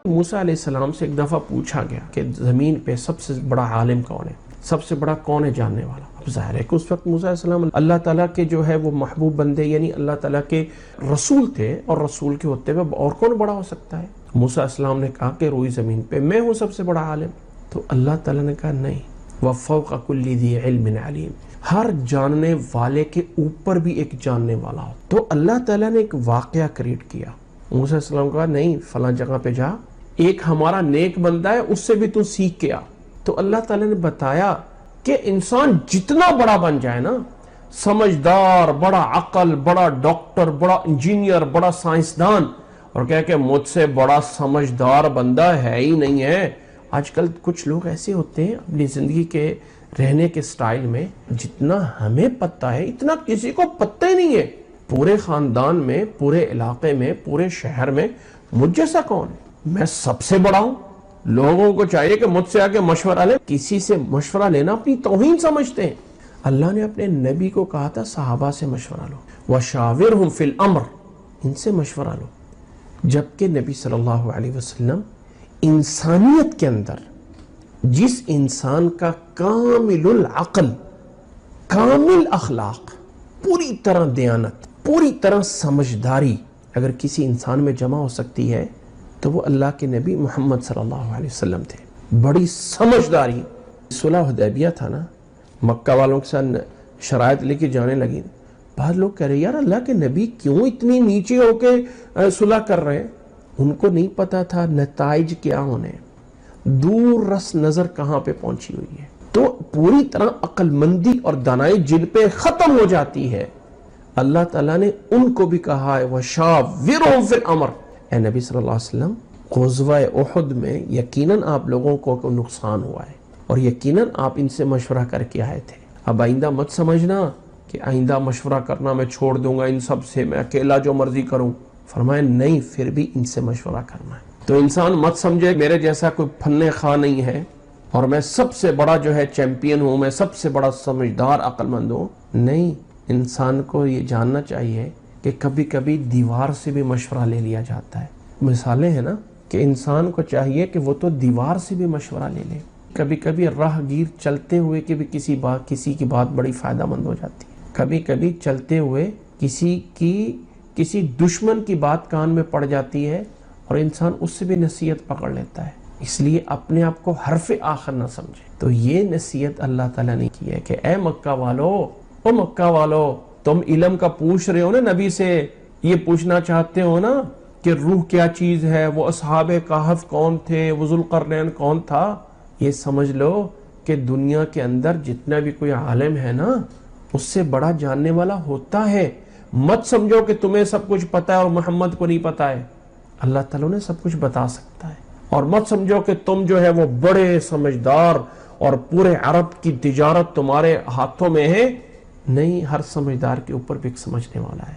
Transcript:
موسیٰ علیہ السلام سے ایک دفعہ پوچھا گیا کہ زمین پہ سب سے بڑا عالم کون ہے، سب سے بڑا کون ہے جاننے والا؟ اب ظاہر ہے کہ اس وقت موسیٰ علیہ السلام اللہ تعالیٰ کے جو ہے وہ محبوب بندے یعنی اللہ تعالیٰ کے رسول تھے، اور رسول کے ہوتے ہوئے اور کون بڑا ہو سکتا ہے؟ موسیٰ علیہ السلام نے کہا کہ روئی زمین پہ میں ہوں سب سے بڑا عالم. تو اللہ تعالیٰ نے کہا نہیں، وَفَوْقَ كُلِّ ذِي عِلْمٍ عَلِيمٍ، ہر جاننے والے کے اوپر بھی ایک جاننے والا ہو. تو اللہ تعالیٰ نے ایک واقعہ کریٹ کیا. موسیٰ علیہ السلام کہا نہیں، فلاں جگہ پہ جا، ایک ہمارا نیک بندہ ہے، اس سے بھی تو سیکھ کے آ. تو اللہ تعالیٰ نے بتایا کہ انسان جتنا بڑا بن جائے نا، سمجھدار، بڑا عقل، بڑا ڈاکٹر، بڑا انجینئر، بڑا سائنسدان، اور کہہ کہ مجھ سے بڑا سمجھدار بندہ ہے ہی نہیں ہے. آج کل کچھ لوگ ایسے ہوتے ہیں اپنی زندگی کے رہنے کے سٹائل میں، جتنا ہمیں پتہ ہے اتنا کسی کو پتہ ہی نہیں ہے. پورے خاندان میں، پورے علاقے میں، پورے شہر میں مجھ جیسا کون ہے؟ میں سب سے بڑا ہوں. لوگوں کو چاہیے کہ مجھ سے آ کے مشورہ لیں. کسی سے مشورہ لینا اپنی توہین سمجھتے ہیں. اللہ نے اپنے نبی کو کہا تھا صحابہ سے مشورہ لو، وَشَاوِرْهُمْ فِي الْأَمْرِ، ان سے مشورہ لو. جبکہ نبی صلی اللہ علیہ وسلم انسانیت کے اندر جس انسان کا کامل العقل، کامل اخلاق، پوری طرح دیانت، پوری طرح سمجھداری اگر کسی انسان میں جمع ہو سکتی ہے تو وہ اللہ کے نبی محمد صلی اللہ علیہ وسلم تھے. بڑی سمجھداری. صلح حدیبیہ تھا نا، مکہ والوں کے ساتھ شرائط لے کے جانے لگی. بعض لوگ کہہ رہے یار اللہ کے نبی کیوں اتنی نیچے ہو کے صلح کر رہے ہیں؟ ان کو نہیں پتا تھا نتائج کیا ہونے، دور رس نظر کہاں پہ پہنچی ہوئی ہے. تو پوری طرح عقل مندی اور دانائی جن پہ ختم ہو جاتی ہے. اللہ تعالیٰ نے ان کو بھی کہا ہے وَشَاوِرْهُمْ فِي الْأَمْرِ. اے نبی صلی اللہ علیہ وسلم، غزوہ احد میں یقیناً آپ لوگوں کو نقصان ہوا ہے، اور یقیناً آپ ان سے مشورہ کر کے آئے تھے. اب آئندہ مت سمجھنا کہ آئندہ مشورہ کرنا میں چھوڑ دوں گا ان سب سے، میں اکیلا جو مرضی کروں. فرمایا نہیں، پھر بھی ان سے مشورہ کرنا ہے. تو انسان مت سمجھے میرے جیسا کوئی پھنے خواہ نہیں ہے اور میں سب سے بڑا جو ہے چیمپئن ہوں، میں سب سے بڑا سمجھدار عقل مند ہوں. نہیں، انسان کو یہ جاننا چاہیے کہ کبھی کبھی دیوار سے بھی مشورہ لے لیا جاتا ہے. مثالیں ہیں نا کہ انسان کو چاہیے کہ وہ تو دیوار سے بھی مشورہ لے لے. کبھی کبھی راہ گیر چلتے ہوئے کہ بھی کسی کی بات بڑی فائدہ مند ہو جاتی ہے. کبھی کبھی چلتے ہوئے کسی دشمن کی بات کان میں پڑ جاتی ہے اور انسان اس سے بھی نصیحت پکڑ لیتا ہے. اس لیے اپنے آپ کو حرف آخر نہ سمجھے. تو یہ نصیحت اللہ تعالیٰ نے کی ہے کہ اے مکہ والو، او مکہ والو، تم علم کا پوچھ رہے ہو نا نبی سے، یہ پوچھنا چاہتے ہو نا کہ روح کیا چیز ہے، وہ اصحاب کہف کون تھے، وہ ذوالقرنین کون تھا. یہ سمجھ لو کہ دنیا کے اندر جتنا بھی کوئی عالم ہے نا، اس سے بڑا جاننے والا ہوتا ہے. مت سمجھو کہ تمہیں سب کچھ پتا ہے اور محمد کو نہیں پتا ہے. اللہ تعالیٰ نے سب کچھ بتا سکتا ہے. اور مت سمجھو کہ تم جو ہے وہ بڑے سمجھدار اور پورے عرب کی تجارت تمہارے ہاتھوں میں ہے. نہیں، ہر سمجھدار کے اوپر بھی ایک سمجھنے والا ہے.